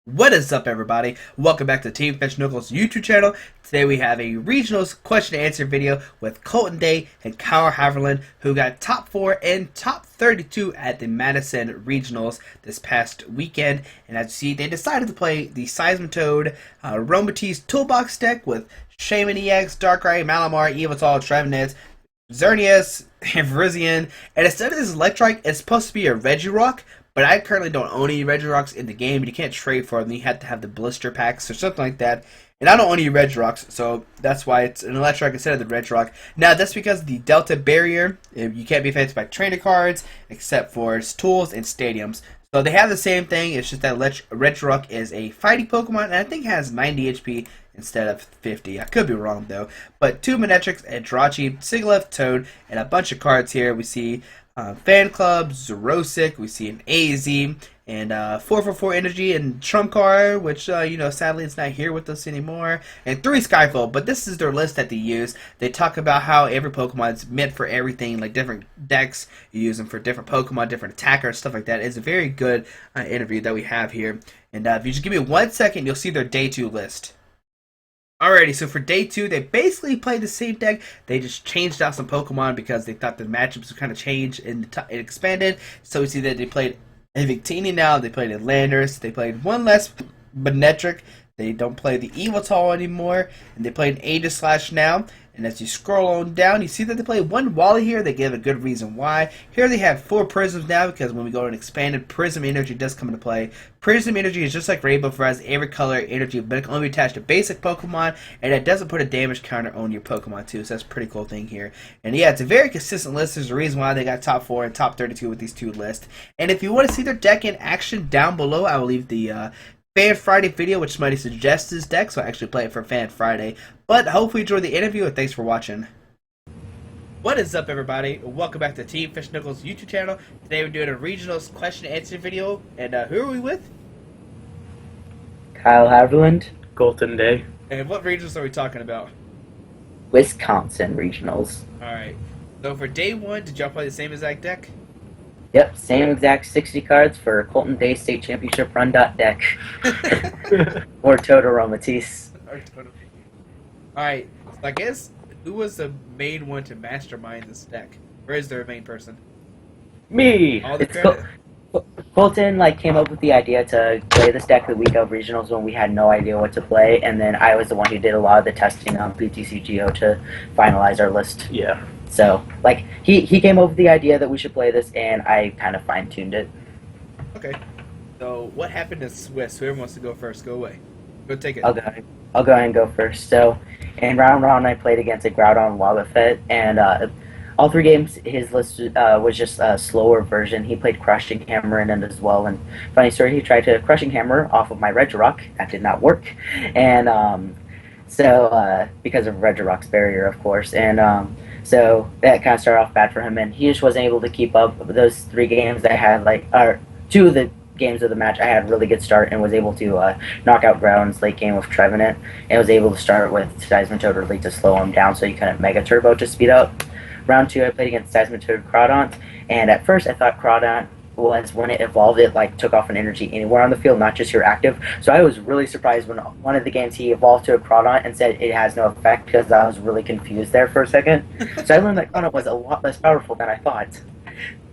What is up, everybody? Welcome back to Team Fish Knuckles YouTube channel. Today we have a regionals question and answer video with Kolton Day and Kyle Haverland, who got top 4 and top 32 at the Madison regionals this past weekend. And as you see, they decided to play the Seismitoad Romatese Toolbox deck with Shaman EX, Darkrai, Malamar, Evital, Trevenant, Xerneas, and Virizion. And instead of this Electrike, it's supposed to be a Regirock. But I currently don't own any Regirocks in the game, and you can't trade for them. You have to have the blister packs or something like that. And I don't own any Regirocks, so that's why it's an Electric instead of the Regirock. Now, that's because of the Delta barrier. You can't be affected by trainer cards, except for tools and stadiums. So they have the same thing, it's just that Regirock is a fighting Pokemon, and I think it has 90 HP instead of 50. I could be wrong, though. But 2 Manectrics, a Jirachi, Sigilyph, Toad, and a bunch of cards here. We see Fan Club, Zerosic, we see an AZ, and 444 Energy and Trump card, which, sadly it's not here with us anymore, and 3 Skyfall. But this is their list that they use. They talk about how every Pokemon is meant for everything, like different decks, you use them for different Pokemon, different attackers, stuff like that. It's a very good interview that we have here. And if you just give me 1 second, you'll see their day 2 list. Alrighty, so for day 2, they basically played the same deck. They just changed out some Pokemon because they thought the matchups would kind of change and it expanded. So we see that they played a Victini now, they played a Landorus, they played one less Manectric, they don't play the Evital anymore, and they played an Aegislash now. And as you scroll on down, you see that they play one Wally here. They give a good reason why. Here they have 4 Prisms now, because when we go to an expanded, Prism Energy does come into play. Prism Energy is just like Rainbow Fires, every color energy, but it can only be attached to basic Pokemon, and it doesn't put a damage counter on your Pokemon too, so that's a pretty cool thing here. And yeah, it's a very consistent list. There's a reason why they got top 4 and top 32 with these 2 lists. And if you want to see their deck in action down below, I will leave the Fan Friday video, which somebody suggests this deck, so I actually play it for Fan Friday. But hopefully you enjoyed the interview, and thanks for watching. What is up, everybody? Welcome back to Team Fish Knuckles YouTube channel. Today we're doing a regionals question and answer video, and who are we with? Kyle Haverland, Kolton Day. And what regionals are we talking about? Wisconsin Regionals. Alright, so for day 1, did y'all play the same exact deck? Yep, same exact 60 cards for Kolton Day State Championship Run deck. Or Toto Romatese. Alright, so I guess who was the main one to mastermind this deck? Or is there a main person? Me! All the credit. Kolton came up with the idea to play this deck the week of regionals when we had no idea what to play, and then I was the one who did a lot of the testing on PTCGO to finalize our list. Yeah. So, he came up with the idea that we should play this, and I kind of fine-tuned it. Okay. So, what happened to Swiss? Whoever wants to go first, go away. Go take it. I'll go ahead and go first. So, in round 1, I played against a Groudon Wobbuffet, and all 3 games, his list was just a slower version. He played Crushing Hammer in it as well, and funny story, he tried to Crushing Hammer off of my Regirock. That did not work, and because of Regirock's barrier, of course, and so that kind of started off bad for him, and he just wasn't able to keep up. Those 3 games I had, or 2 of the games of the match, I had a really good start and was able to knock out Groudon's late game with Trevenant, and was able to start with Seismitoad early to slow him down so he couldn't Mega Turbo to speed up. Round 2, I played against Seismitoad Crawdaunt, and at first I thought Crawdaunt was, when it evolved, it took off an energy anywhere on the field, not just your active. So I was really surprised when one of the games he evolved to a Crawdaunt and said it has no effect, because I was really confused there for a second. So I learned that Crawdaunt was a lot less powerful than I thought.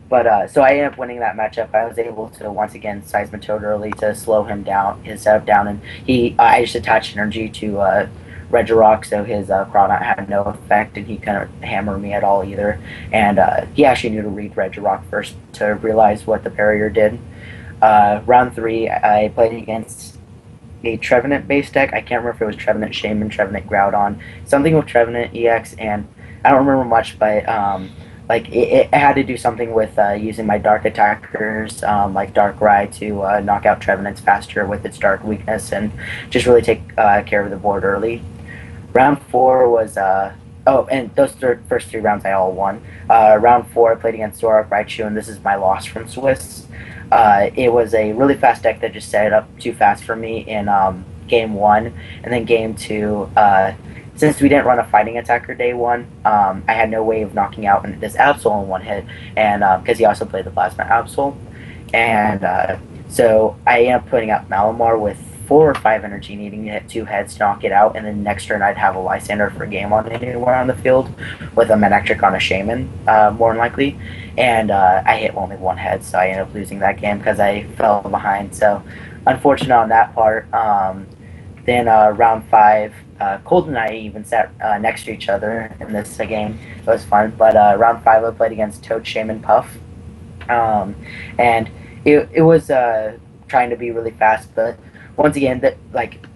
But so I ended up winning that matchup. I was able to once again Seismitoad early to slow him down, his setup down, and I just attached energy to Regirock, so his Crawdaunt had no effect, and he couldn't hammer me at all either. And he actually knew to read Regirock first to realize what the barrier did. Round 3, I played against a Trevenant-based deck. I can't remember if it was Trevenant Shaman, Trevenant Groudon, something with Trevenant EX, and I don't remember much, but it had to do something with using my dark attackers, like Darkrai, to knock out Trevenants faster with its dark weakness, and just really take care of the board early. Round 4 was, and those first 3 rounds I all won. Round 4 I played against Zoroark Raichu, and this is my loss from Swiss. It was a really fast deck that just set it up too fast for me in game 1, and then game 2, since we didn't run a fighting attacker day 1, I had no way of knocking out this Absol in 1 hit, and because he also played the Plasma Absol. And So I ended up putting out Malamar with 4 or 5 energy, needing to hit 2 heads to knock it out, and then next turn I'd have a Lysander for a game on anywhere on the field with a Manectric on a Shaman, more than likely. And I hit only 1 head, so I ended up losing that game because I fell behind. So unfortunate on that part. Then round 5, Kolton and I even sat next to each other in this game. It was fun. But round 5, I played against Toad, Shaman, Puff. And it was trying to be really fast, but once again,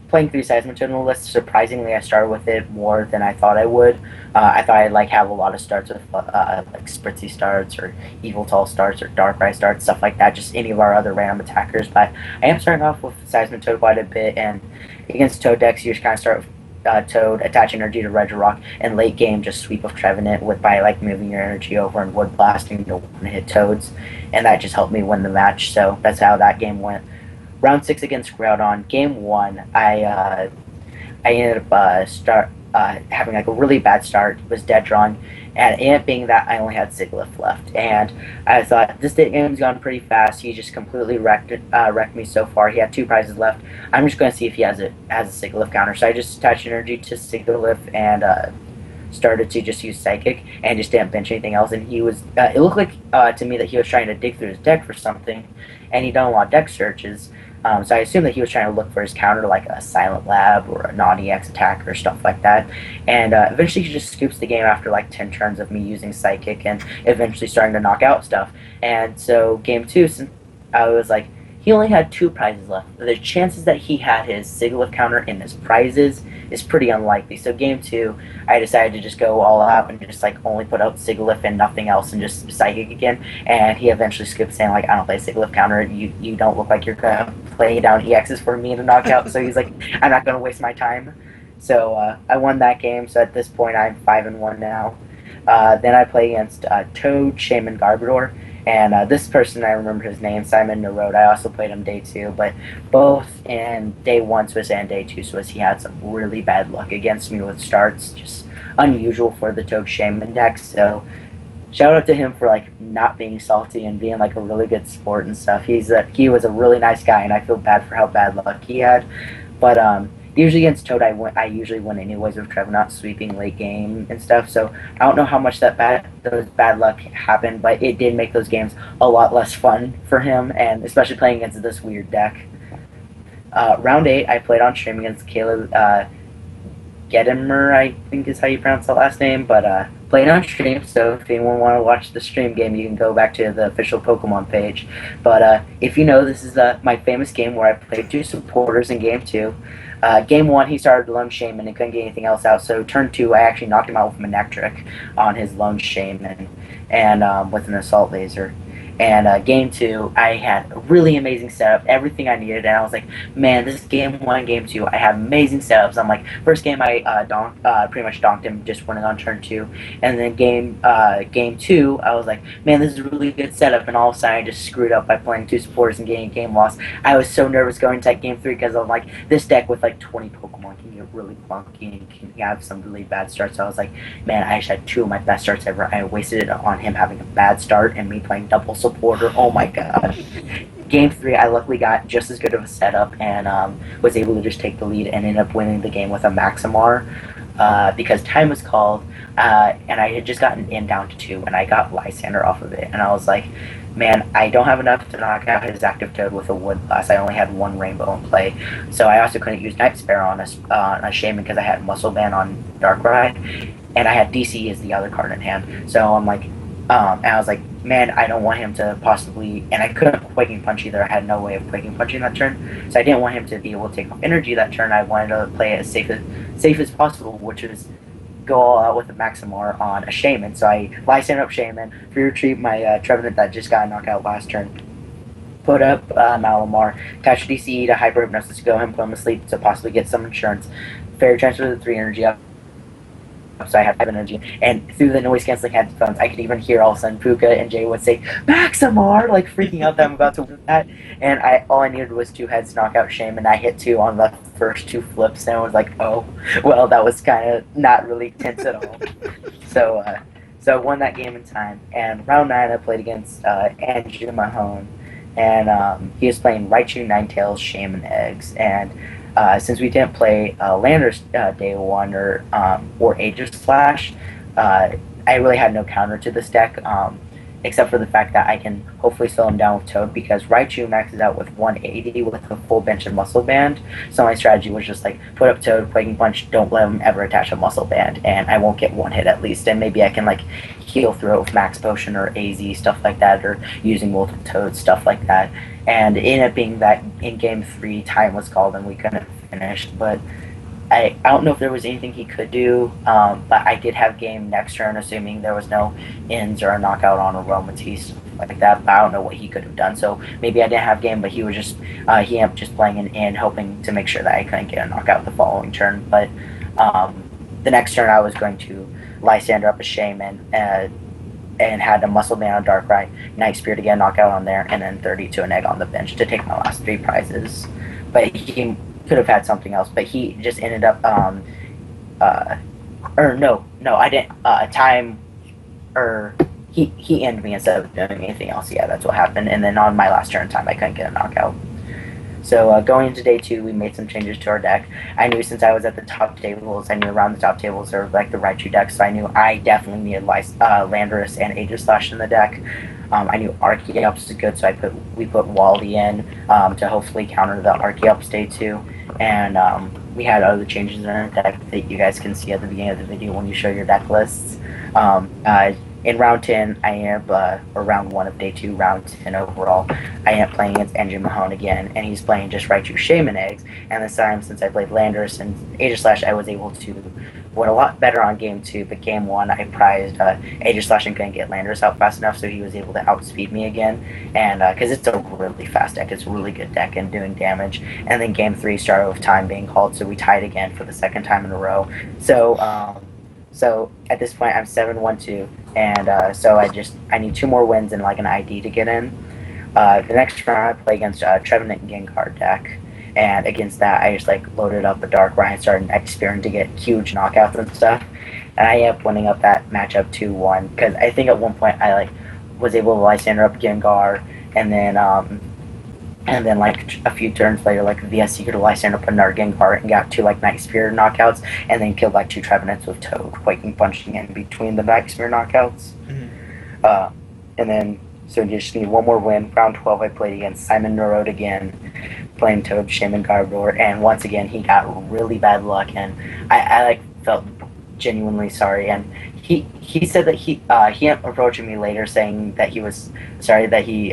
playing 3 sides on the list, surprisingly, I started with it more than I thought I would. I thought I'd have a lot of starts with Spritzy starts or Evil Tall starts or Darkrai starts, stuff like that, just any of our other random attackers. But I am starting off with Seismic Toad quite a bit, and against Toad decks, you just kind of start with Toad, attach energy to Regirock, and late game just sweep of Trevenant by moving your energy over and Wood Blasting to hit Toads, and that just helped me win the match. So that's how that game went. Round 6 against Groudon, game 1, I ended up having a really bad start. It was dead drawn, and it ended up being that I only had Sigilyph left. And I thought, this game's gone pretty fast. He just completely wrecked me so far. He had 2 prizes left. I'm just going to see if he has a Sigilyph counter. So I just attached energy to Sigilyph and started to just use Psychic and just didn't bench anything else. And he was, it looked like to me that he was trying to dig through his deck for something, and he done a lot of deck searches. So I assumed that he was trying to look for his counter, like a Silent Lab or a non-EX attacker or stuff like that. And eventually he just scoops the game after 10 turns of me using Psychic and eventually starting to knock out stuff. And so game 2, since I was he only had 2 prizes left. The chances that he had his Sigilyph counter in his prizes is pretty unlikely. So game 2, I decided to just go all out and just only put out Sigilyph and nothing else and just Psychic again. And he eventually skipped, saying I don't play Sigilyph counter. You don't look like you're gonna play down EXs for me to knock out. So he's I'm not gonna waste my time. So I won that game. So at this point I'm 5-1 now. Then I play against Toad, Shaman, Garbodor. And this person, I remember his name, Simon Nerode. I also played him day 2, but both in day 1 Swiss and day 2 Swiss, he had some really bad luck against me with starts, just unusual for the Toad Shaman deck. So shout out to him for not being salty and being a really good sport and stuff. He was a really nice guy, and I feel bad for how bad luck he had. But usually against Toad, I usually win anyways with Trevenant sweeping late game and stuff. So I don't know how much those bad luck happened, but it did make those games a lot less fun for him, and especially playing against this weird deck. Round 8, I played on stream against Caleb Gedimer, I think is how you pronounce the last name, but played on stream, so if anyone want to watch the stream game, you can go back to the official Pokemon page. But if you know, this is my famous game where I played 2 supporters in game 2. Game 1, he started Lone Shaman and couldn't get anything else out, so turn 2, I actually knocked him out with Manectric on his Lone Shaman and with an Assault Laser. And game 2, I had a really amazing setup, everything I needed, and I was man, this is game 1, game 2, I have amazing setups. I'm first game I pretty much donked him, just winning on turn 2, and then game 2, I was man, this is a really good setup, and all of a sudden I just screwed up by playing 2 supporters and getting a game loss. I was so nervous going into game 3 because I'm this deck with 20 Pokemon can get really clunky and can have some really bad starts. So I was man, I actually had 2 of my best starts ever. I wasted it on him having a bad start and me playing double supporter. Oh my god. Game 3, I luckily got just as good of a setup and was able to just take the lead and ended up winning the game with a Maximar because time was called and I had just gotten in down to 2 and I got Lysander off of it, and I was man, I don't have enough to knock out his active Toad with a Wood Blast. I only had 1 Rainbow in play, so I also couldn't use Night Sparrow on a Shaman because I had Muscle Band on Darkrai, and I had DC as the other card in hand. So I'm and I was man, I don't want him to possibly, and I couldn't Quaking Punch either. I had no way of Quaking Punching that turn, so I didn't want him to be able to take off energy that turn. I wanted to play it as safe as possible, which was go all out with a Maximar on a Shaman. So I Lysander up Shaman, free retreat my Trevenant that just got knocked out last turn, put up Malamar, attach DC to Hyper Hypnosis to go him, put him asleep to possibly get some insurance, Fairy Transfer the 3 energy up, so I had 5 energy, and through the noise canceling headphones, I could even hear all of a sudden Puka and Jay would say, Maximar, freaking out that I'm about to win that, and all I needed was 2 heads to knock out Shaman, and I hit 2 on the first 2 flips, and I was oh, well, that was kind of not really tense at all. So I won that game in time, and round 9 I played against Andrew Mahone, and he was playing Raichu, Ninetales, Shaman Eggs, and since we didn't play Landers day one or Aegis Slash, I really had no counter to this deck. Except for the fact that I can hopefully slow him down with Toad because Raichu maxes out with 180 with a full bench and muscle band. So my strategy was just like put up Toad, Quaking Punch, don't let him ever attach a muscle band, and I won't get one hit at least. And maybe I can like heal through it with Max Potion or AZ stuff like that, or using multiple Toads stuff like that. And it ended up being that in game 3 time was called and we couldn't finish, but I don't know if there was anything he could do, but I did have game next turn, assuming there was no ends or a knockout on Aromatisse like that. But I don't know what he could have done. So maybe I didn't have game, but he was just he ended up just playing an in, hoping to make sure that I couldn't get a knockout the following turn. But the next turn I was going to Lysander up a Shaman and had a Muscle Band on Darkrai, Night Spear to get a knockout on there, and then 30 to an egg on the bench to take my last 3 prizes. But he could have had something else, but he just ended up or no, I didn't time or he ended me instead of doing anything else. Yeah, that's what happened. And then on my last turn time I couldn't get a knockout. So going into day 2, we made some changes to our deck. I knew since I was at the top tables, I knew around the top tables there were like the Raichu deck, so I knew I definitely needed Landorus and Aegis Slash in the deck. I knew Archeops was good, so we put Wally in to hopefully counter the Archeops day 2. And we had other changes in our deck that you guys can see at the beginning of the video when you show your deck lists. In round 10, I ended up, or round 1 of day 2, round 10 overall, I ended up playing against Engine Mahone again, and he's playing just Raichu Shaman Eggs. And this time, since I played Landorus and Aegis Slash, I was able to win a lot better on game 2, but game 1, I prized Aegis Slash and couldn't get Landorus out fast enough, so he was able to outspeed me again. And because it's a really fast deck, it's a really good deck and doing damage. And then game 3 started with time being called, so we tied again for the second time in a row. So at this point, I'm 7-1-2, and so I need 2 more wins and like an ID to get in. The next round I play against Trevenant Gengar deck, and against that I just like loaded up a Darkrai and started experimenting to get huge knockouts and stuff, and I ended up winning up that matchup 2-1 because I think at one point I like was able to Lysander up Gengar, and then like a few turns later, like VS Secret Lysander up another Gengar and got 2 like Night Spear knockouts, and then killed like 2 Trevenants with Toad, Quaking Punching in between the Night Spear knockouts. Mm-hmm. And then so you just need 1 more win. Round 12, I played against Simon Nerode again, playing Toad, Shaman, Garbodor, and once again he got really bad luck, and I like felt genuinely sorry. And he said that he approached me later saying that he was sorry that he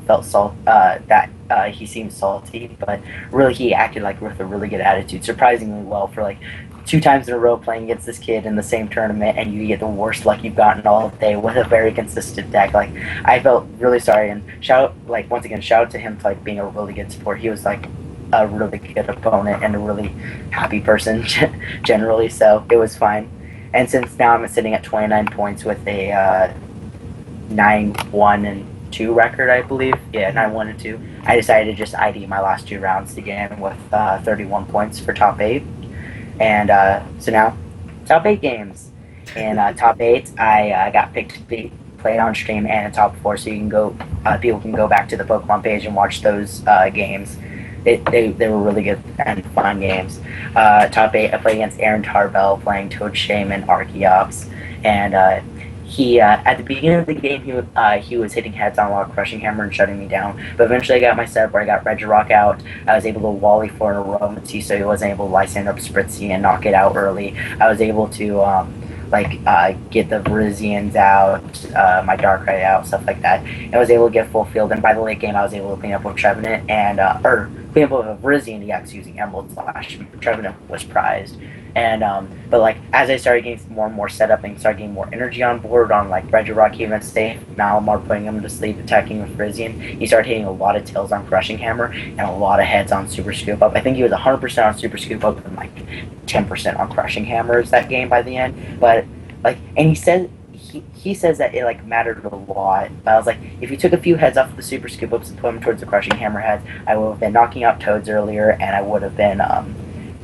felt that he seemed salty, but really he acted like with a really good attitude, surprisingly well for like 2 times in a row playing against this kid in the same tournament, and you get the worst luck you've gotten all day with a very consistent deck. Like I felt really sorry, and once again shout out to him for like being a really good support. He was like a really good opponent and a really happy person generally, so it was fine. And since now I'm sitting at 29 points with a 9-1-2 record, I believe. Yeah, 9-1-2. I decided to just ID my last 2 rounds to get in with 31 points for top 8. And so now, top 8 games. In top 8, I got picked to be played on stream and in top 4, so you can go. People can go back to the Pokemon page and watch those games. They were really good and fun games. Top 8, I played against Aaron Tarbell playing Toad Shaman Archeops, and he at the beginning of the game he was hitting heads on a lot of Crushing Hammer and shutting me down. But eventually I got my setup where I got Regirock out. I was able to Wally for an Aromatisse, so he wasn't able to Lysander up Spritzy and knock it out early. I was able to get the Virizions out, my Darkrai out, stuff like that. And I was able to get full field, and by the late game I was able to clean up with Trevenant and clean up with a Virizion EX using Emerald Slash. Trevenant was prized. And but like as I started getting more and more setup and started getting more energy on board on like Regirock even safe, Malamar putting him to sleep, attacking with Virizion, he started hitting a lot of tails on Crushing Hammer and a lot of heads on Super Scoop Up. I think he was 100% on Super Scoop Up and like 10% on Crushing Hammers that game by the end. But like, and he said he says that it like mattered a lot. But I was like, if you took a few heads off the Super Scoop Ups and put them towards the Crushing Hammer heads, I would have been knocking out Toads earlier, and I would have been and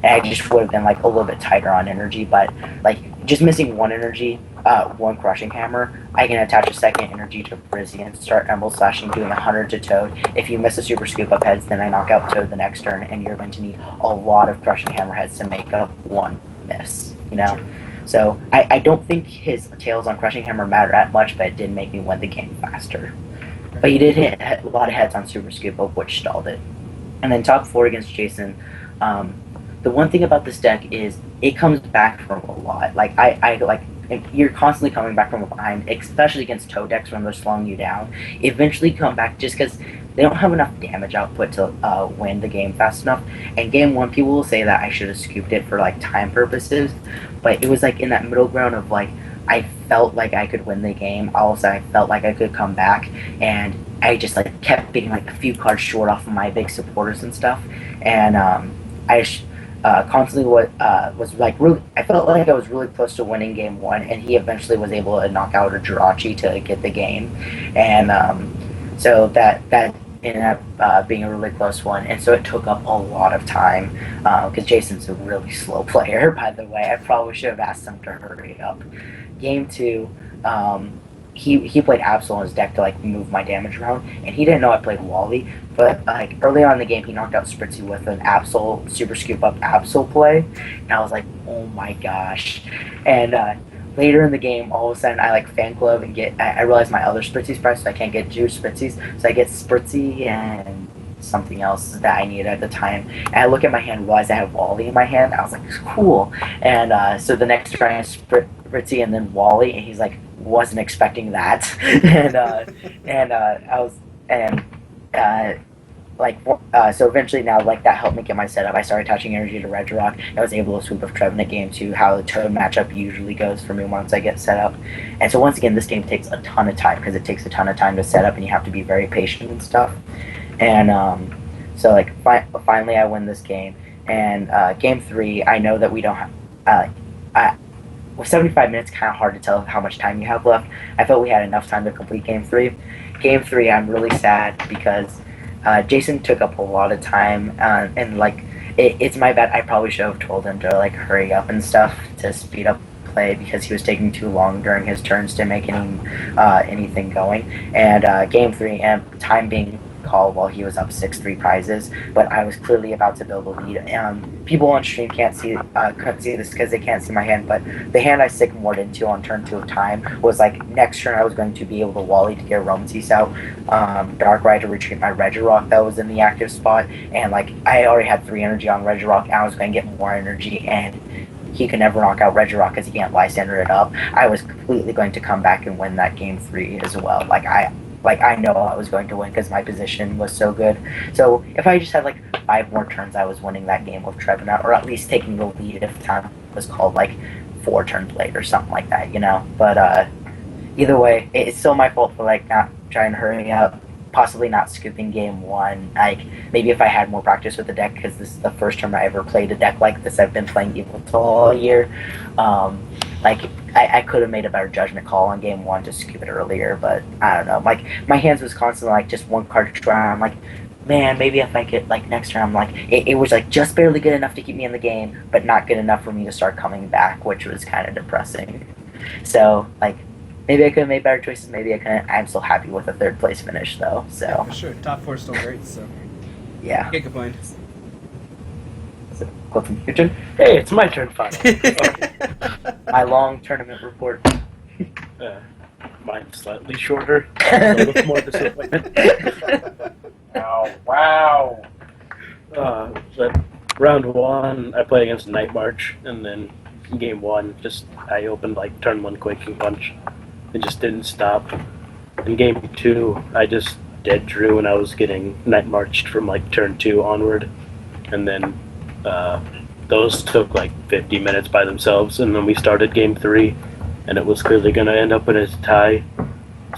I just would have been like a little bit tighter on energy. But like just missing 1 energy one crushing hammer, I can attach a second energy to Frizzy and start Emerald Slashing, doing 100 to Toad. If you miss a super scoop up heads, then I knock out Toad the next turn, and you're going to need a lot of crushing hammer heads to make up one miss, you know? So I don't think his tails on crushing hammer matter that much, but it did make me win the game faster. But he did hit a lot of heads on super scoop up, which stalled it. And then top 4 against Jason, the one thing about this deck is it comes back from a lot. Like, I like, you're constantly coming back from behind, especially against Toad decks when they're slowing you down. Eventually come back just because they don't have enough damage output to win the game fast enough. And game 1, people will say that I should have scooped it for, like, time purposes, but it was, like, in that middle ground of, like, I felt like I could win the game. Also, I felt like I could come back, and I just, like, kept being, like, a few cards short off of my big supporters and stuff. And constantly was like really, I felt like I was really close to winning game 1, and he eventually was able to knock out a Jirachi to get the game, and so that ended up being a really close one, and so it took up a lot of time because Jason's a really slow player, by the way. I probably should have asked him to hurry up. Game 2, he played Absol in his deck to like move my damage around, and he didn't know I played Wally. But like early on in the game, he knocked out Spritzy with an Absol super scoop up Absol play, and I was like, oh my gosh. And later in the game, all of a sudden, I like fan club and I realized my other Spritzy's price, so I can't get 2 Spritzy's, so I get Spritzy and something else that I needed at the time. And I look at my hand, realize I have Wally in my hand. I was like, cool. And so the next turn I have Spritzy and then Wally, and he's like, wasn't expecting that. So eventually now, like, that helped me get my setup. I started touching energy to Regirock. I was able to sweep of Trevenant game 2, how the Toad matchup usually goes for me once I get set up. And so once again, this game takes a ton of time because it takes a ton of time to set up, and you have to be very patient and stuff. And so like finally I win this game. And game 3, I know that we don't have. With 75 minutes, kind of hard to tell how much time you have left. I felt we had enough time to complete Game 3. Game 3, I'm really sad because Jason took up a lot of time, and like it's my bad. I probably should have told him to like hurry up and stuff to speed up play because he was taking too long during his turns to make anything going. And Game 3, and time being called while he was up 6-3 prizes, but I was clearly about to build a lead. People on stream couldn't see this because they can't see my hand, but the hand I sycamored into on turn 2 of time was like next turn I was going to be able to Wally to get Romancease out, Darkrai to retreat my Regirock that was in the active spot, and like I already had 3 energy on Regirock, and I was going to get more energy, and he could never knock out Regirock because he can't Lysander it up. I was completely going to come back and win that Game 3 as well. I know I was going to win because my position was so good. So if I just had like 5 more turns, I was winning that game with Trevenant, or at least taking the lead if time was called like 4 turns late or something like that, you know? But either way, it's still my fault for like not trying to hurry up, possibly not scooping game 1. Like maybe if I had more practice with the deck, because this is the first time I ever played a deck like this. I've been playing Evil all year. Like I could have made a better judgment call on game 1 to scoop it earlier, but I don't know. Like my hands was constantly like just one card to try. I'm like, man, maybe if I could like next turn. I'm like, it was like just barely good enough to keep me in the game, but not good enough for me to start coming back, which was kind of depressing. So like maybe I could have made better choices. Maybe I couldn't. I'm still happy with a 3rd place finish though. So yeah, for sure, top 4 is still great. So yeah, can't complain. So, Kolton, your turn. Hey, it's my turn finally. My long tournament report. Mine's slightly shorter. A little more disappointment. Wow. But round 1, I played against Night March, and then game 1, I opened like turn 1 Quaking Punch. It just didn't stop. In game 2, I just dead drew, and I was getting Night Marched from like turn 2 onward, and then those took like 50 minutes by themselves, and then we started game 3, and it was clearly going to end up in a tie.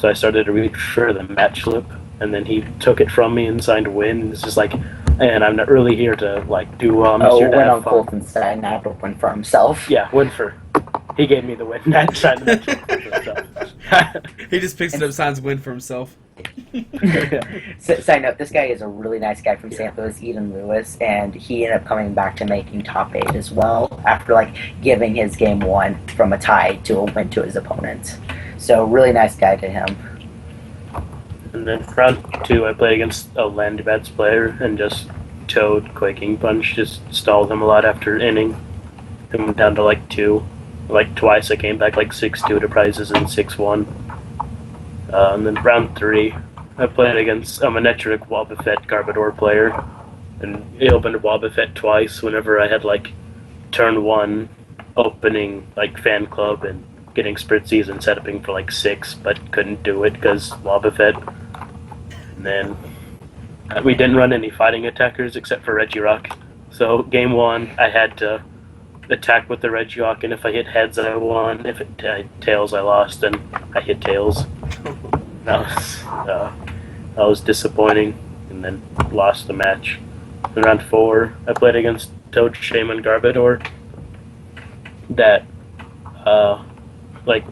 So I started to reach for the match slip, and then he took it from me and signed a win. And it's just like, and I'm not really here to like do went on Kolton's side, not to win for himself. Yeah, win for. He gave me the win. Not signed the match slip for himself. He just picks it up, signs win for himself. Side note: this guy is a really nice guy from St. Louis, Eden Lewis, and he ended up coming back to making top 8 as well after like giving his game 1 from a tie to a win to his opponent. So really nice guy to him. And then round 2, I played against a Land Bats player and just towed Quaking Punch, just stalled him a lot after inning. Then went down to like 2. Like twice I came back like 6-2 to prizes and 6-1. And then round 3, I played against a Manectric Wobbuffet Garbodor player. And he opened Wobbuffet twice whenever I had like turn 1 opening like fan club and getting Spritzes and setuping for like 6, but couldn't do it because Wobbuffet. And then we didn't run any fighting attackers except for Regirock. So game 1, I had to attack with the Regirock, and if I hit heads, I won. If it tails, I lost, and I hit tails. That was disappointing, and then lost the match. In round 4, I played against Toad Shaman Garbodor. That, like,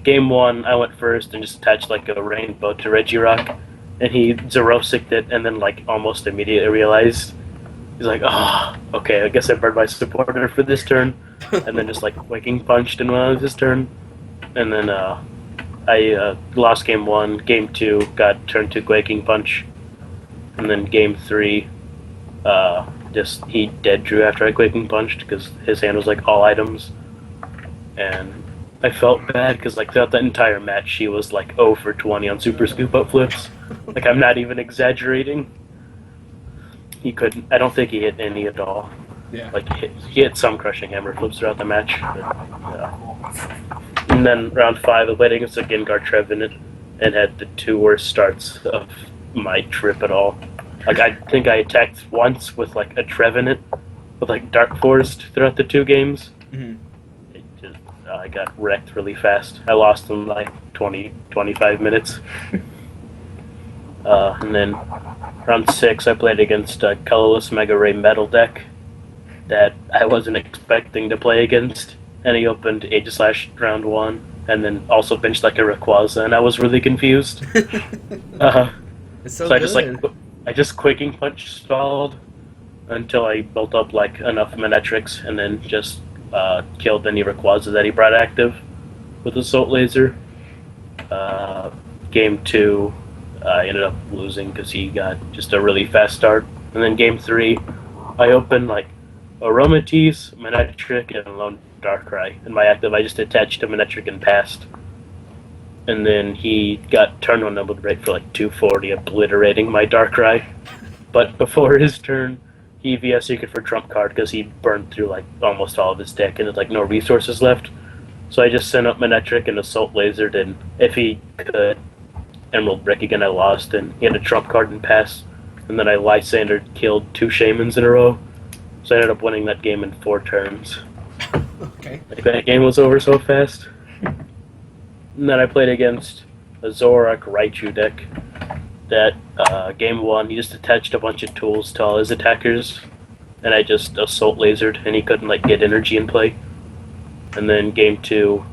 game 1, I went first and just attached like a rainbow to Regirock, and he zero-sicked it, and then like almost immediately realized. He's like, oh, okay, I guess I burned my supporter for this turn, and then just like Quaking Punched in one of his turn, and then I lost game 1. Game 2 got turned to Quaking Punch, and then game 3, just he dead drew after I Quaking Punched because his hand was like all items, and I felt bad because like throughout that entire match he was like 0 for 20 on Super Scoop Up flips. Like I'm not even exaggerating. He couldn't. I don't think he hit any at all. Yeah. Like he hit some crushing hammer flips throughout the match. But, and then round 5, I played against a Gengar Trevenant and had the 2 worst starts of my trip at all. Like I think I attacked once with like a Trevenant with like Dark Forest throughout the 2 games. Mm-hmm. It just I got wrecked really fast. I lost in like 20-25 minutes. And then round 6, I played against a colorless Mega Ray Metal deck that I wasn't expecting to play against, and he opened Aegislash round 1, and then also benched like a Rayquaza, and I was really confused. It's so good. good. I just Quaking Punch stalled until I built up like enough Manectrics, and then just killed any Rayquaza that he brought active with Assault Laser. Game 2. I ended up losing because he got just a really fast start. And then game 3, I opened like Aromatisse, Manectric, and Lone Darkrai. And my active, I just attached to Manectric and passed. And then he got turn 1 double break for like 240, obliterating my Darkrai. But before his turn, he VS Secret for Trump card because he burned through like almost all of his deck and had like no resources left. So I just sent up Manectric and Assault Lasered, and if he could Emerald Brick again, I lost, and he had a Trump card and pass, and then I Lysandered, killed 2 Shamans in a row, so I ended up winning that game in 4 turns. Okay. Like, that game was over so fast. And then I played against a Zoroark Raichu deck that game 1, he just attached a bunch of tools to all his attackers, and I just Assault Lasered, and he couldn't like get energy in play. And then game 2,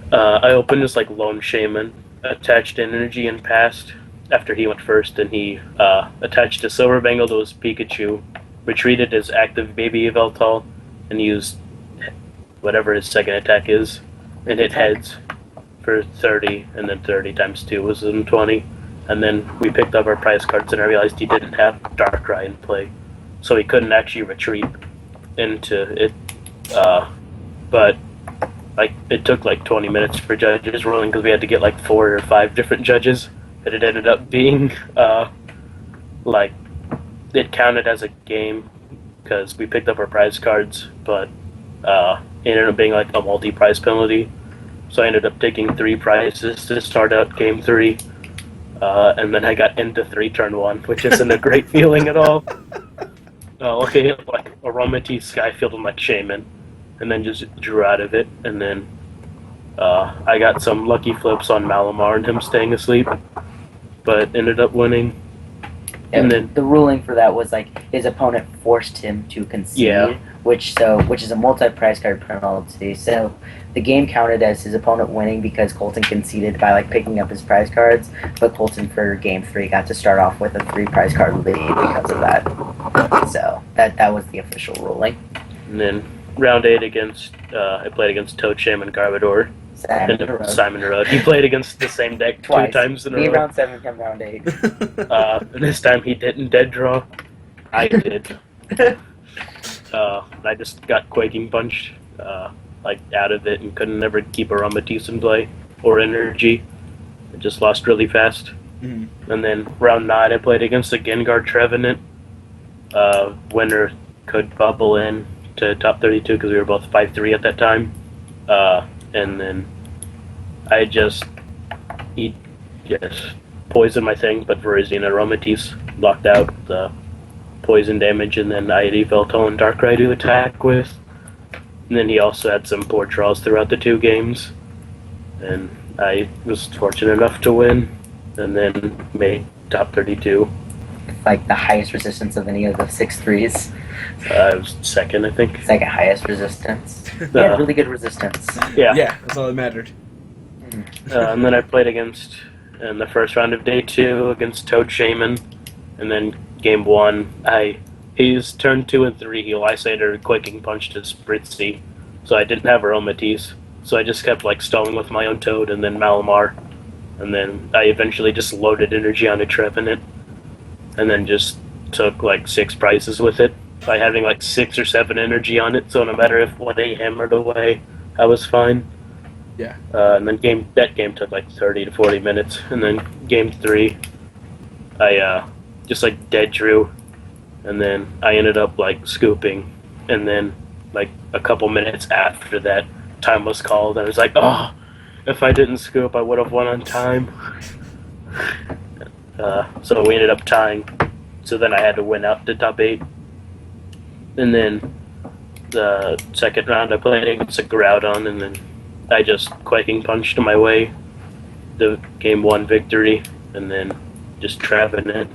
I opened just like Lone Shaman, attached energy and passed after he went first, and he attached a Silver Bangle to his Pikachu, retreated his active Baby Yveltal, and used whatever his second attack is, and hit heads for 30, and then 30 times 2 was 20. And then we picked up our prize cards, and I realized he didn't have Darkrai in play, so he couldn't actually retreat into it. But like it took like 20 minutes for judges ruling because we had to get like 4 or 5 different judges, and it ended up being like it counted as a game because we picked up our prize cards, but it ended up being like a multi-prize penalty. So I ended up taking 3 prizes to start out game 3, and then I got into 3 turn 1, which isn't a great feeling at all. Okay, like Aromatisse, Skyfield, and like Shaman, and then just drew out of it, and then I got some lucky flips on Malamar and him staying asleep, but ended up winning. And then the ruling for that was like his opponent forced him to concede, Yeah. which is a multi-prize card penalty. So the game counted as his opponent winning because Kolton conceded by like picking up his prize cards, but Kolton for game 3 got to start off with a 3 prize card lead because of that. So that was the official ruling. And then round 8 against I played against Toadsham and Garbodor. Simon Road. He played against the same deck Twice. 2 times in a Me row. round 7, him round 8. This time he didn't dead draw. I did. I just got Quaking Punch like out of it and couldn't ever keep Aromatisse in play or Energy. I just lost really fast. Mm-hmm. And then round 9 I played against the Gengar Trevenant. Winner could bubble in to top 32 because we were both 5-3 at that time. And then he just poisoned my thing, but Verizon Aromatisse blocked out the poison damage, and then I had Yveltal and Darkrai to attack with. And then he also had some poor draws throughout the 2 games. And I was fortunate enough to win, and then made top 32. Like the highest resistance of any of the 6-3s. I was second, I think. Second highest resistance. He had really good resistance. Yeah. Yeah, that's all that mattered. And then I played against, in the first round of day 2, against Toad Shaman. And then game 1, he's turn 2 and 3, he Lysander Quaking Punched his Spritzy. So I didn't have Aromatisse. So I just kept like stalling with my own Toad and then Malamar. And then I eventually just loaded energy onto Trevenant. And then just took like 6 prizes with it by having like 6 or 7 energy on it. So no matter if one they hammered away, I was fine. Yeah. And then that game took like 30 to 40 minutes. And then game 3, I just like dead drew. And then I ended up like scooping. And then like a couple minutes after that, time was called. I was like, oh, if I didn't scoop, I would have won on time. So we ended up tying. So then I had to win out to top 8. And then the second round I played against a Groudon, and then I just Quaking Punched my way the game 1 victory, and then just Trevenant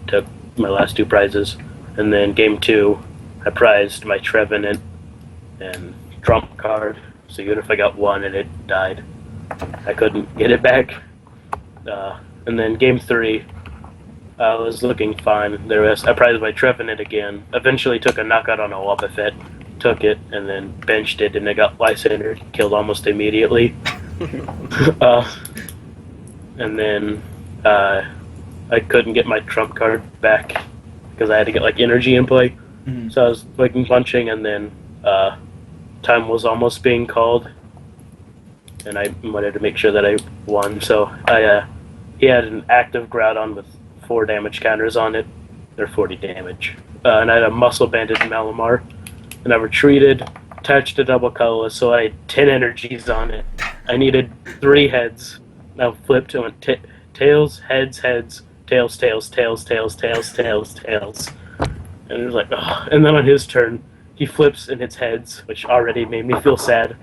took my last 2 prizes. And then game 2, I prized my Trevenant and Trump card, so even if I got 1 and it died, I couldn't get it back. And then game 3, I was looking fine. I prized my Trevenant again. Eventually took a knockout on a Wobbuffet, took it, and then benched it, and it got Lysander killed almost immediately. And then I couldn't get my Trump card back because I had to get like energy in play. Mm-hmm. So I was Quaking Punching, and then time was almost being called, and I wanted to make sure that I won. So he had an active Groudon with 4 damage counters on it. They're 40 damage. And I had a Muscle Banded Malamar. And I retreated, attached a double colorless, so I had 10 energies on it. I needed 3 heads. Now flipped to tails, heads, tails, tails, tails, tails, tails, tails, tails. And it was like, oh. And then on his turn, he flips and hits heads, which already made me feel sad.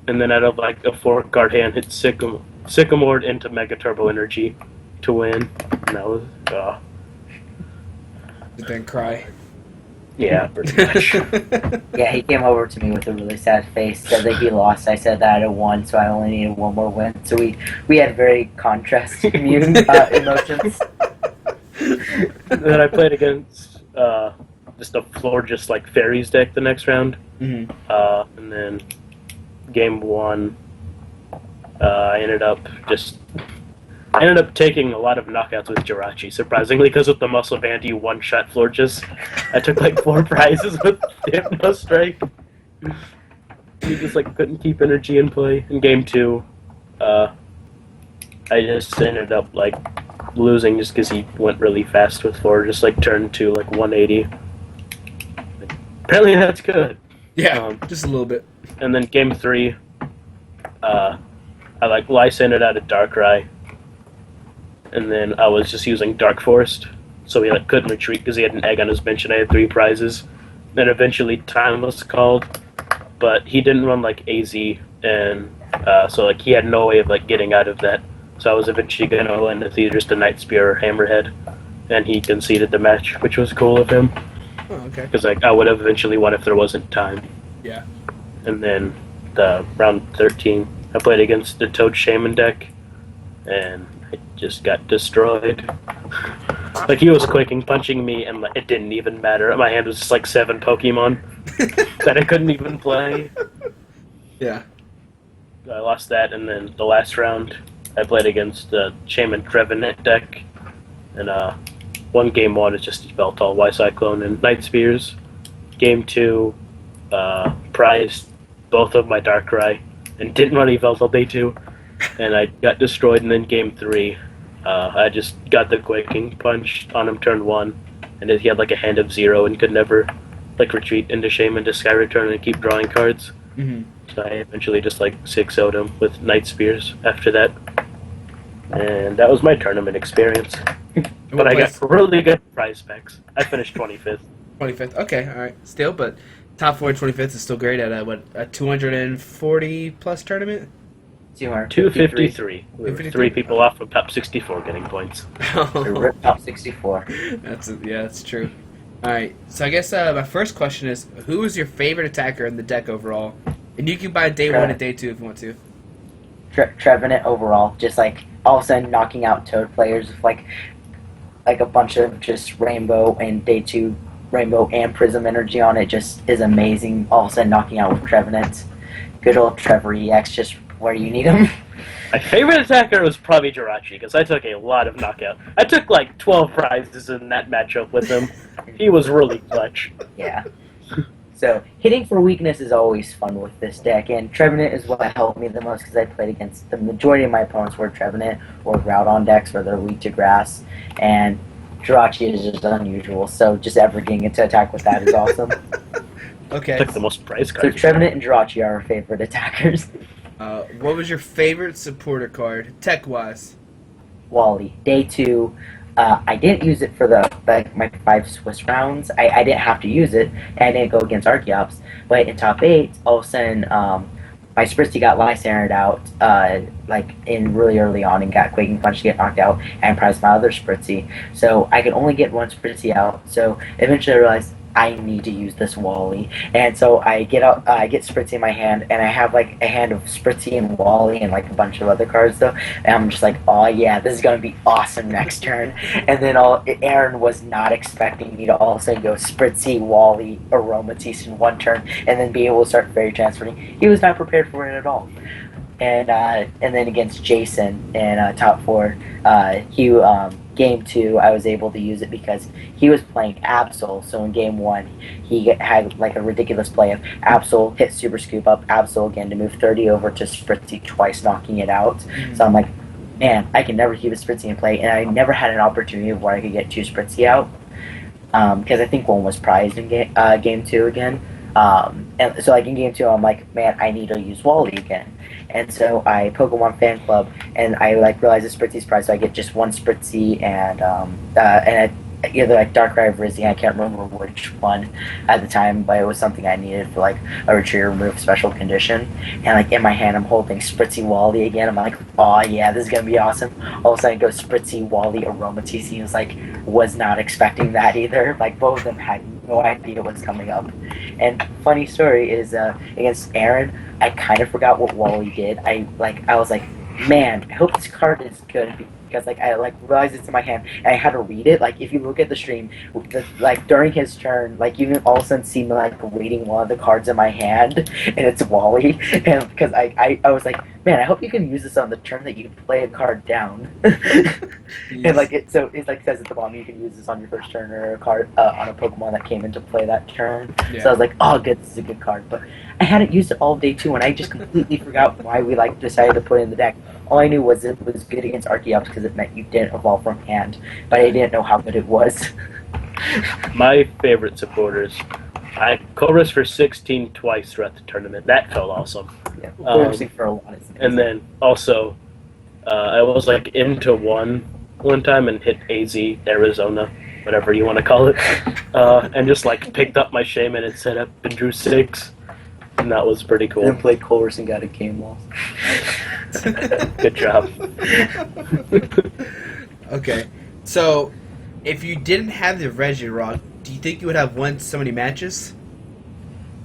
And then out of like a 4-card hand, hit Sycamore into Mega Turbo Energy to win. And that was, But then cry. yeah, pretty much. Yeah, he came over to me with a really sad face, said that he lost. I said that I had won, so I only needed 1 more win. So we had very contrast immune emotions. Then I played against just a floor just like fairies deck the next round. Mm-hmm. And then game 1, I ended up taking a lot of knockouts with Jirachi, surprisingly, because with the Muscle Band you one-shot Florges. I took like 4 prizes with Hypno Strike. He just like couldn't keep energy in play. In game 2, I just ended up like losing just because he went really fast with 4, just like turn 2 like 180. Apparently that's good. Yeah, just a little bit. And then game 3, I like Lysandered out of Darkrai. And then I was just using Dark Forest, so he like couldn't retreat because he had an egg on his bench and I had 3 prizes. Then eventually time was called, but he didn't run like AZ, and so like he had no way of like getting out of that. So I was eventually gonna end with either just a Night Spear or Hammerhead, and he conceded the match, which was cool of him. Oh, okay. Because I would have eventually won if there wasn't time. Yeah. And then the round 13, I played against the Toad Shaman deck, and I just got destroyed. Like, he was quaking, punching me, and it didn't even matter. My hand was just like 7 Pokemon that I couldn't even play. Yeah. I lost that, and then the last round, I played against the Shaman Trevenant deck, and one game 1 is just Yveltal, Y-Cyclone, and Night Spears. Game 2, prized both of my Darkrai, and didn't run Yveltal day 2, and I got destroyed, and then game 3, I just got the Quaking Punch on him turn 1, and he had like a hand of 0 and could never like retreat into Shaman to Sky Return and keep drawing cards. Mm-hmm. So I eventually just like 6-0'd him with Night Spears after that. And that was my tournament experience. But I got really good prize packs. I finished 25th. 25th. Okay, all right. Still, but top 4 and 25th is still great at a 240 plus tournament. 253. We were 253. 3 people off from top 64 getting points. Rip top 64. That's true. All right. So I guess my first question is, who is your favorite attacker in the deck overall? And you can buy day 1 and day 2 if you want to. Trevenant overall, just like all of a sudden knocking out Toad players with like a bunch of just Rainbow and day 2 Rainbow and Prism energy on it just is amazing. All of a sudden knocking out with Trevenant. Good old Trevor EX, just where you need him. My favorite attacker was probably Jirachi, because I took a lot of knockout. I took like 12 prizes in that matchup with him. He was really clutch. Yeah. So, hitting for weakness is always fun with this deck, and Trevenant is what helped me the most because I played against the majority of my opponents were Trevenant or Groudon decks where they're weak to grass, and Jirachi is just unusual, so just ever getting it to attack with that is awesome. Okay. Took the most prize So cards. Trevenant and Jirachi are our favorite attackers. What was your favorite supporter card, tech-wise? Wally. Day 2, I didn't use it for my 5 Swiss rounds. I didn't have to use it, and I didn't go against Archeops. But in top 8, all of a sudden, my Spritzee got Lysarened out, like in really early on, and got Quaking Punch to get knocked out, and prized my other Spritzee. So I could only get one Spritzee out. So eventually I realized I need to use this Wally, and so I get Spritzee in my hand, and I have like a hand of Spritzee and Wally and like a bunch of other cards though, and I'm just like, oh yeah, this is gonna be awesome next turn. And then Aaron was not expecting me to all of a sudden go Spritzee, Wally, Aromatisse in one turn, and then be able to start fairy transferring. He was not prepared for it at all. And then against Jason in top 4, game 2, I was able to use it because he was playing Absol. So in game 1, he had like a ridiculous play of Absol, hit Super Scoop up, Absol again to move 30 over to Spritzee twice, knocking it out. Mm-hmm. So I'm like, man, I can never keep a Spritzee in play, and I never had an opportunity where I could get 2 Spritzee out because I think one was prized in game 2 again. And so like in game 2, I'm like, man, I need to use Wally again. And so I Pokemon Fan Club, and I like realize the Spritzee's prize, so I get just 1 Spritzee and either like Darkrai or Rizzy, I can't remember which one at the time, but it was something I needed for like a retreat remove special condition. And like in my hand, I'm holding Spritzee Wally again. I'm like, oh yeah, this is gonna be awesome. All of a sudden, it goes Spritzee Wally Aromatisse. He was not expecting that either. Like both of them had no idea what's coming up. And funny story is against Aaron, I kind of forgot what Wally did. I was like, man, I hope this card is good because I realized it's in my hand and I had to read it. Like if you look at the stream, during his turn, like you can all of a sudden see me like reading one of the cards in my hand, and it's Wally. And because I was like, man, I hope you can use this on the turn that you play a card down. And like it says at the bottom, you can use this on your first turn or a card on a Pokemon that came into play that turn. Yeah. So I was like, oh, good, this is a good card. But I hadn't used it all day 2, and I just completely forgot why we decided to put it in the deck. All I knew was it was good against Archeops because it meant you didn't evolve from hand, but I didn't know how good it was. My favorite supporters, I chorus for 16 twice throughout the tournament. That felt awesome. Yeah, chorusing for a lot. And then also, I was like into one time and hit AZ, Arizona, whatever you want to call it, and just like picked up my Shaman and set up and drew 6. And that was pretty cool. And played Chorus and got a game loss. Good job. Okay, so If you didn't have the Regirock, do you think you would have won so many matches?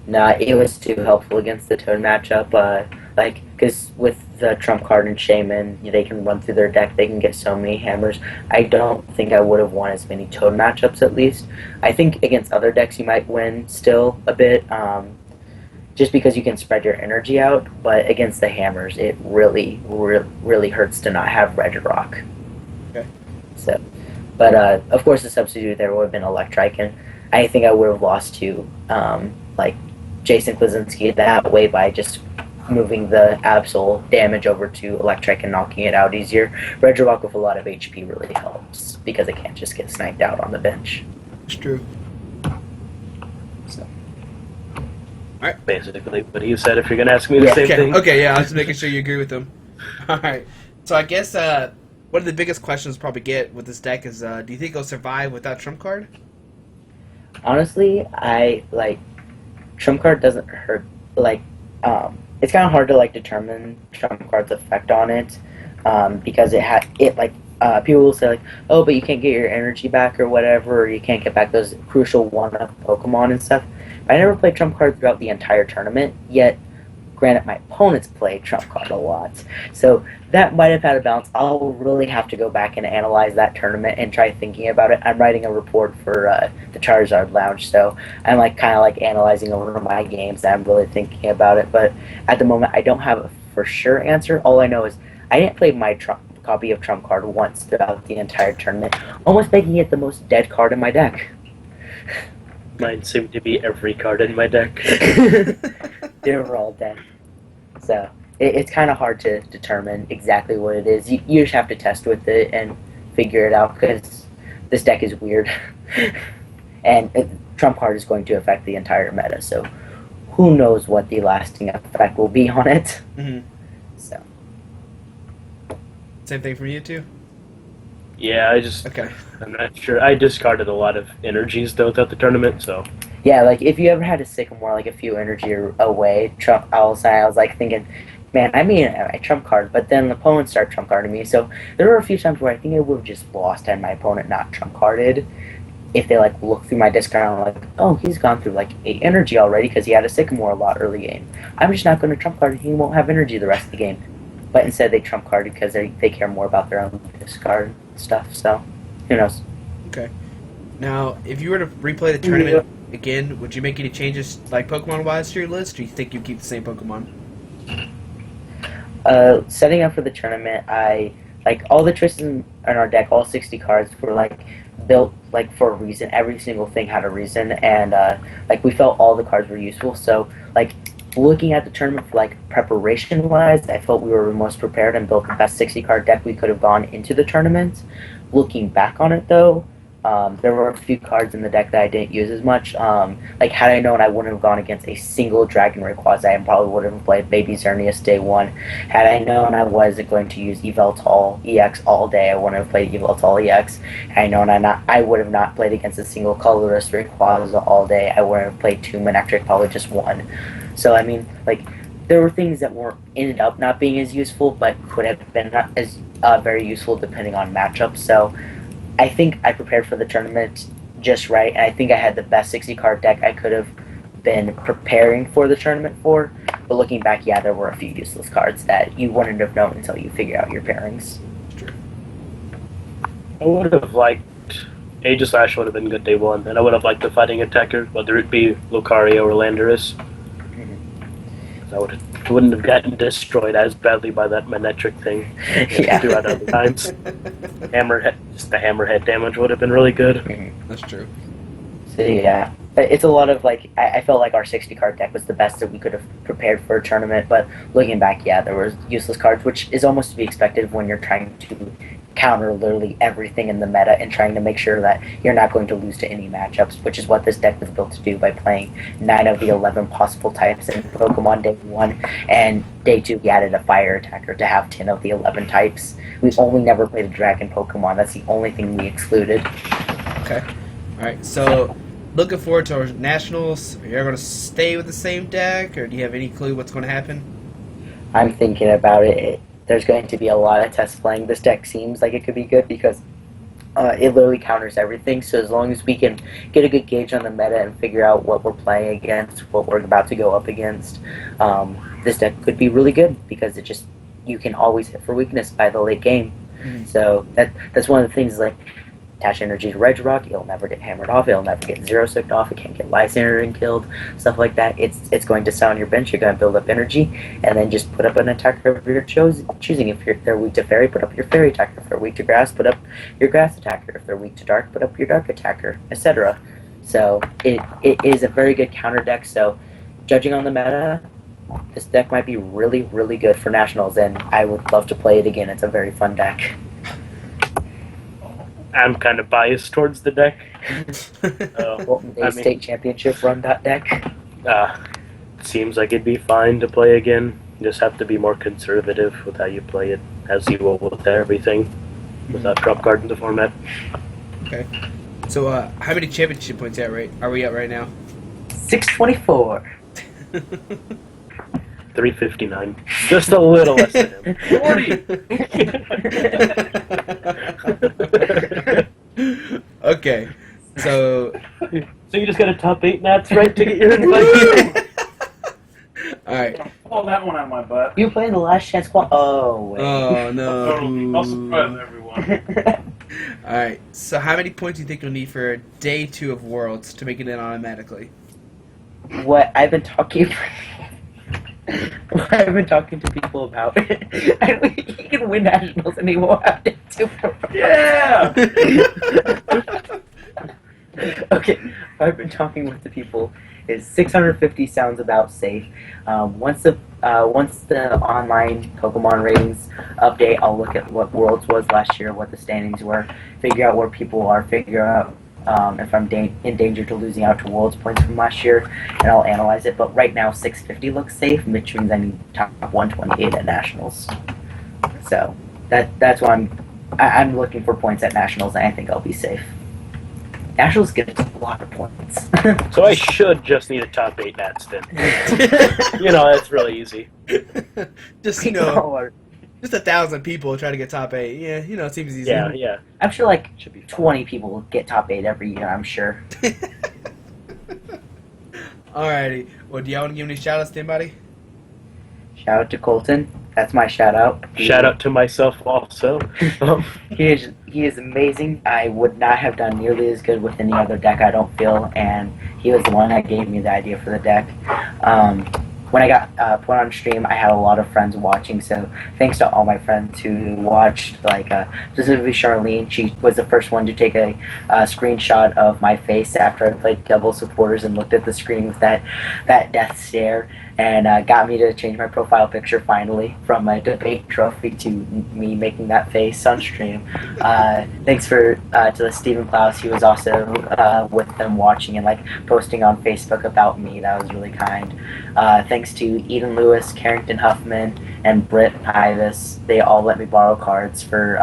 Nah, it was too helpful against the Toad matchup. Because with the Trump card and Shaman, they can run through their deck. They can get so many hammers. I don't think I would have won as many Toad matchups, at least. I think against other decks you might win still a bit, just because you can spread your energy out. But against the hammers, it really hurts to not have Regirock. Okay. So, but of course the substitute there would have been Electrike, and I think I would have lost to Jason Klaczynski that way by just moving the Absol damage over to Electric and knocking it out easier. Regirock with a lot of HP really helps because it can't just get sniped out on the bench. It's true. So. Alright. Basically, what you said, if you're going to ask me the same thing. Okay, yeah, I was just making sure you agree with them. Alright. So I guess one of the biggest questions probably get with this deck is, do you think it'll survive without Trump card? Honestly, Trump card doesn't hurt, it's kind of hard to determine Trump card's effect on it, because people will say oh, but you can't get your energy back or whatever, or you can't get back those crucial one-up Pokemon and stuff. I never played Trump card throughout the entire tournament, yet granted my opponents play Trump card a lot, so that might have had a balance. I'll really have to go back and analyze that tournament and try thinking about it. I'm writing a report for the Charizard Lounge, so I'm analyzing over my games and I'm really thinking about it, but at the moment I don't have a for sure answer. All I know is I didn't play my copy of Trump card once throughout the entire tournament, almost making it the most dead card in my deck. Mine seemed to be every card in my deck. They were all dead. So it's kind of hard to determine exactly what it is. You just have to test with it and figure it out, because this deck is weird. And Trump card is going to affect the entire meta, so who knows what the lasting effect will be on it. Mm-hmm. So. Same thing for you too? Yeah, Okay. I'm not sure. I discarded a lot of energies though throughout the tournament, so. Yeah, if you ever had a Sycamore, a few energy away, I was thinking, man, I mean, I Trump card, but then the opponent started Trump carding me, so there were a few times where I think I would have just lost had my opponent not Trump carded. If they look through my discard and oh, he's gone through 8 energy already because he had a Sycamore a lot early game. I'm just not going to Trump card and he won't have energy the rest of the game. But instead they Trump carded because they care more about their own discard stuff, so who knows. Okay. Now, if you were to replay the tournament again, would you make any changes, Pokemon-wise, to your list, or do you think you keep the same Pokemon? Setting up for the tournament, I all the twists in our deck, all 60 cards were built for a reason. Every single thing had a reason, and we felt all the cards were useful. So looking at the tournament for preparation wise, I felt we were most prepared and built the best 60 card deck we could have gone into the tournament. Looking back on it though, there were a few cards in the deck that I didn't use as much. Had I known I wouldn't have gone against a single Dragon Rayquaza, I probably would have played Baby Xerneas day one. Had I known I wasn't going to use Yveltal EX all day, I wouldn't have played Yveltal EX. Had I known I would have not played against a single colorless Rayquaza all day, I wouldn't have played 2 Manectric, probably just 1. So I mean, there were things that ended up not being as useful, but could have been not as very useful depending on matchups. So I think I prepared for the tournament just right, and I think I had the best 60 card deck I could have been preparing for the tournament for. But looking back, yeah, there were a few useless cards that you wouldn't have known until you figure out your pairings. True. I would have liked Aegislash would have been good day one, and I would have liked the fighting attacker, whether it be Lucario or Landorus. I wouldn't have gotten destroyed as badly by that Manectric thing. Yeah. 2 out of the times. Just the hammerhead damage would have been really good. That's true. So yeah, it's a lot of I felt our 60 card deck was the best that we could have prepared for a tournament, but looking back, yeah, there were useless cards, which is almost to be expected when you're trying to counter literally everything in the meta and trying to make sure that you're not going to lose to any matchups, which is what this deck was built to do by playing 9 of the 11 possible types in Pokemon day 1, and day 2 we added a fire attacker to have 10 of the 11 types. We only never played a dragon Pokemon. That's the only thing we excluded. Okay. Alright, so looking forward to our Nationals. Are you going to stay with the same deck, or do you have any clue what's going to happen? I'm thinking about it. There's going to be a lot of tests playing. This deck seems like it could be good because it literally counters everything. So as long as we can get a good gauge on the meta and figure out what we're playing against, what we're about to go up against, this deck could be really good because you can always hit for weakness by the late game. So that's one of the things, like Attach Energy to Reg Rock, it'll never get hammered off, it'll never get zero soaked off, it can't get Lysander and killed, stuff like that. It's going to sit on your bench, you're going to build up energy, and then just put up an attacker of your choosing. If they're weak to Fairy, put up your Fairy attacker. If they're weak to Grass, put up your Grass attacker. If they're weak to Dark, put up your Dark attacker, etc. So it is a very good counter deck, so judging on the meta, this deck might be really, really good for Nationals, and I would love to play it again. It's a very fun deck. I'm kind of biased towards the deck. Kolton Day State Championship run that deck. Seems like it'd be fine to play again. You just have to be more conservative with how you play it, as you will with everything, without drop card in the format. Okay. So, how many championship points are we at right now? 624. 359. Just a little less than him. 40! Okay. So you just got a top 8 Nats, right, to get your invite? Alright. Pull that one out of my butt. You playing the last chance qual? Oh, wait. Oh, no. I'll surprise everyone. Alright. So, how many points do you think you'll need for day 2 of Worlds to make it in automatically? What I've been talking to people about. I don't think he can win Nationals and he won't have to do it. Yeah! Okay, I've been talking with the people. Is 650 sounds about safe. Once the online Pokemon ratings update, I'll look at what Worlds was last year, what the standings were, figure out where people are, figure out if I'm in danger to losing out to Worlds points from last year, and I'll analyze it. But right now, 650 looks safe, which means I need top 128 at Nationals. So that's why I'm looking for points at Nationals, and I think I'll be safe. Nationals gives a lot of points. So I should just need a top 8 Nats then. That's really easy. Just, just 1,000 people try to get top 8. Yeah, it seems easy. Yeah. I'm sure like Should be fun. 20 people will get top 8 every year, I'm sure. Alrighty. Well, do y'all want to give any shout-outs to anybody? Shout out to Kolton. That's my shout out. Shout out to myself also. He is amazing. I would not have done nearly as good with any other deck, I don't feel, and he was the one that gave me the idea for the deck. When I got put on stream, I had a lot of friends watching, so thanks to all my friends who watched, like specifically Charlene. She was the first one to take a screenshot of my face after I played double supporters and looked at the screen with that death stare, and got me to change my profile picture finally from my debate trophy to me making that face on stream. Thanks to the Stephen Klaus. He was also with them watching and like posting on Facebook about me. That was really kind. Thanks to Eden Lewis, Carrington Huffman, and Britt Pivus. They all let me borrow cards for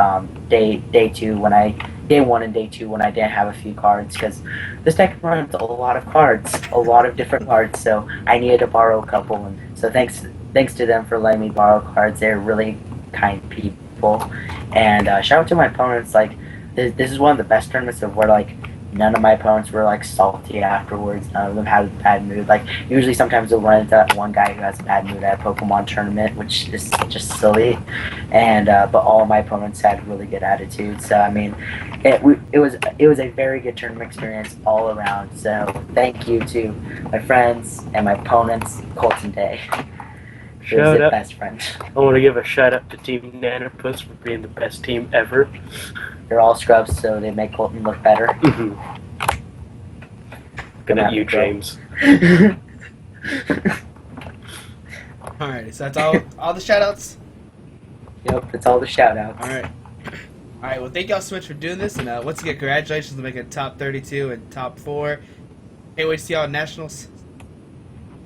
day 1 and day 2 when I didn't have a few cards, because this deck runs a lot of cards, a lot of different cards, so I needed to borrow a couple, and so thanks to them for letting me borrow cards. They're really kind people. And shout out to my opponents. Like this is one of the best tournaments of where like none of my opponents were like salty afterwards. None of them had a bad mood. Like usually sometimes they'll run into that one guy who has a bad mood at a Pokemon tournament, which is just silly. And but all my opponents had really good attitudes. So I mean, it was a very good tournament experience all around. So thank you to my friends and my opponents, Kolton Day. He was the best friend. I want to give a shout out to Team Nanopus for being the best team ever. They're all scrubs, so they make Kolton look better. Good at you, James. Alright, so that's all the shout-outs? Yep, that's all the shout-outs. Alright, well, thank y'all so much for doing this, and once again, congratulations on making top 32 and top 4. Can't wait to see y'all at Nationals.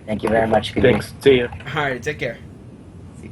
Thank you very much. Thanks. See you. Alright, take care.